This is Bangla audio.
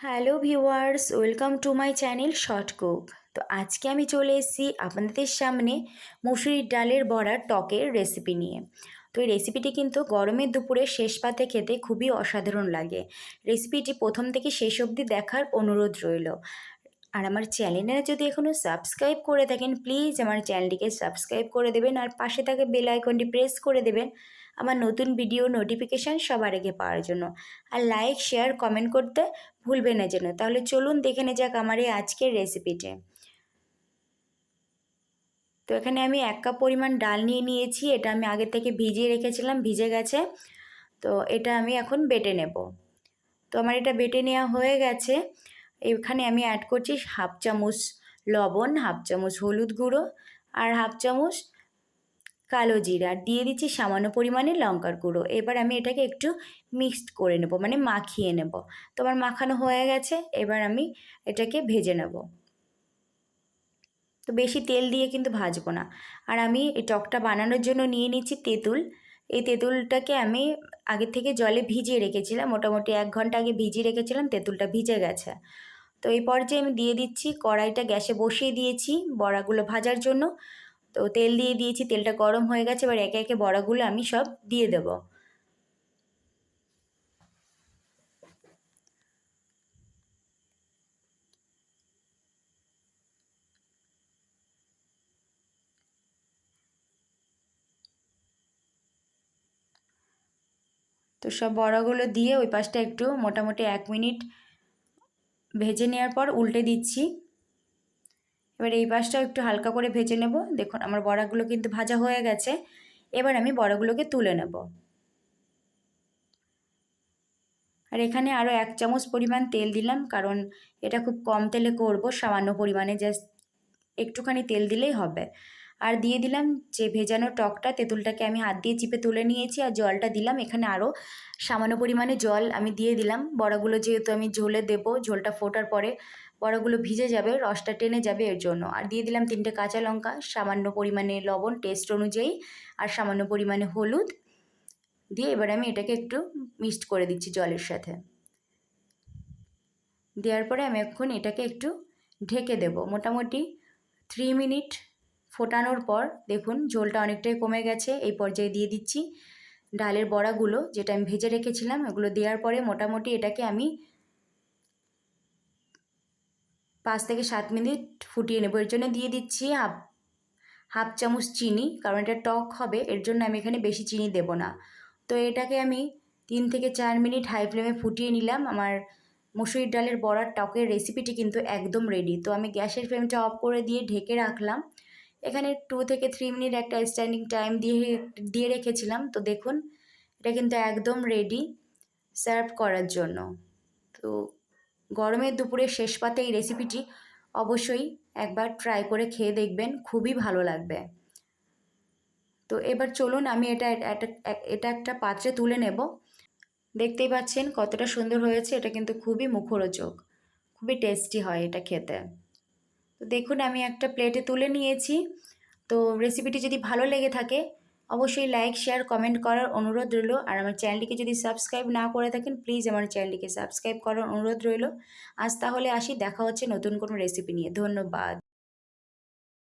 Hello viewers, welcome to my channel Shortcook. তো আজকে আমি চলে এসেছি আপনাদের সামনে মুসুরির ডালের বড়ার টকের রেসিপি নিয়ে। তো এই রেসিপিটি কিন্তু গরমের দুপুরে শেষ পাতে খেতে খুবই অসাধারণ লাগে। রেসিপিটি প্রথম থেকে শেষ অবধি দেখার অনুরোধ রইল। আর আমার চ্যানেলে যদি এখনও সাবস্ক্রাইব করে থাকেন, প্লিজ আমার চ্যানেলটিকে সাবস্ক্রাইব করে দেবেন আর পাশে থাকা বেল আইকনটি প্রেস করে দেবেন আমার নতুন ভিডিও নোটিফিকেশান সবার আগে পাওয়ার জন্য। আর লাইক, শেয়ার, কমেন্ট করতে ভুলবেন না যেন। তাহলে চলুন দেখে নে যাক আমার এই আজকের রেসিপিটি। তো এখানে আমি 1 কাপ পরিমাণ ডাল নিয়ে নিয়েছি। এটা আমি আগে থেকে ভিজিয়ে রেখেছিলাম, ভিজে গেছে। তো এটা আমি এখন বেটে নেব। তো আমার এটা বেটে নেওয়া হয়ে গেছে। এখানে আমি অ্যাড করছি হাফ চামচ লবণ, হাফ চামচ হলুদ গুঁড়ো আর হাফ চামচ কালো জিরা, দিয়ে দিচ্ছি সামান্য পরিমাণে লঙ্কার গুঁড়ো। এবার আমি এটাকে একটু মিক্সড করে নেব, মানে মাখিয়ে নেব। তো আমার মাখানো হয়ে গেছে, এবার আমি এটাকে ভেজে নেব। তো বেশি তেল দিয়ে কিন্তু ভাজবো না। আর আমি এই টকটা বানানোর জন্য নিয়ে নিচ্ছি তেঁতুল। এই তেঁতুলটাকে আমি আগে থেকে জলে ভিজিয়ে রেখেছিলাম, মোটামুটি 1 ঘন্টা আগে ভিজিয়ে রেখেছিলাম, তেঁতুলটা ভিজে গেছে। তো এই পর্যায়ে আমি দিয়ে দিচ্ছি, কড়াইটা গ্যাসে বসিয়ে দিয়েছি বড়াগুলো ভাজার জন্য। তো তেল দিয়ে দিয়েছি, তেলটা গরম হয়ে গেছে। এবার একে একে বড়াগুলো আমি সব দিয়ে দেব। তো সব বড়াগুলো দিয়ে ওই পাশটা একটু মোটামুটি 1 মিনিট ভেজে নেওয়ার পর উল্টে দিচ্ছি। এবার এই পাশটাও একটু হালকা করে ভেজে নেব। দেখুন আমার বড়াগুলো কিন্তু ভাজা হয়ে গেছে। এবার আমি বড়াগুলোকে তুলে নেব। আর এখানে আরও 1 চামচ পরিমাণ তেল দিলাম, কারণ এটা খুব কম তেলে করব, সামান্য পরিমাণে জাস্ট একটুখানি তেল দিলেই হবে। আর দিয়ে দিলাম যে ভেজানো টকটা, তেঁতুলটাকে আমি হাত দিয়ে চিপে তুলে নিয়েছি আর জলটা দিলাম। এখানে আরও সামান্য পরিমাণে জল আমি দিয়ে দিলাম। বড়াগুলো যেহেতু আমি ঝোলে দেবো, ঝোলটা ফোটার পরে বড়াগুলো ভিজে যাবে, রসটা টেনে যাবে, এর জন্য। আর দিয়ে দিলাম 3টে কাঁচা লঙ্কা, সামান্য পরিমাণে লবণ টেস্ট অনুযায়ী আর সামান্য পরিমাণে হলুদ দিয়ে এবার আমি এটাকে একটু মিক্সড করে দিচ্ছি জলের সাথে। দেওয়ার পরে আমি এখন এটাকে একটু ঢেকে দেব মোটামুটি 3 মিনিট। ফোটানোর পর দেখুন ঝোলটা অনেকটাই কমে গেছে। এই পর্যায়ে দিয়ে দিচ্ছি ডালের বড়াগুলো, যেটা আমি ভেজে রেখেছিলাম। এগুলো দেওয়ার পরে মোটামুটি এটাকে আমি 5 থেকে 7 মিনিট ফুটিয়ে নেব। এর জন্য দিয়ে দিচ্ছি হাফ চামচ চিনি, কারণ এটা টক হবে, এর জন্য আমি এখানে বেশি চিনি দেব না। তো এটাকে আমি 3 থেকে 4 মিনিট হাই ফ্লেমে ফুটিয়ে নিলাম। আমার মুসুরির ডালের বড়ার টকের রেসিপিটি কিন্তু একদম রেডি। তো আমি গ্যাসের ফ্লেমটা অফ করে দিয়ে ঢেকে রাখলাম। এখানে 2 থেকে 3 মিনিট একটা স্ট্যান্ডিং টাইম দিয়ে রেখেছিলাম। তো দেখুন এটা কিন্তু একদম রেডি সার্ভ করার জন্য। তো গরমের দুপুরে শেষ পাতে এই রেসিপিটি অবশ্যই একবার ট্রাই করে খেয়ে দেখবেন, খুবই ভালো লাগবে। তো এবার চলুন আমি এটা একটা পাত্রে তুলে নেব। দেখতেই পাচ্ছেন কতটা সুন্দর হয়েছে। এটা কিন্তু খুবই মুখরোচক, খুবই টেস্টি হয় এটা খেতে। তো দেখুন আমি একটা প্লেটে তুলে নিয়েছি। তো রেসিপিটি যদি ভালো লেগে থাকে অবশ্যই লাইক, শেয়ার, কমেন্ট করার অনুরোধ রইল। আর আমার চ্যানেলটিকে যদি সাবস্ক্রাইব না করে থাকেন, প্লিজ আমার চ্যানেলটিকে সাবস্ক্রাইব করার অনুরোধ রইল। আজ তাহলে আসি, দেখা হচ্ছে নতুন কোনো রেসিপি নিয়ে। ধন্যবাদ।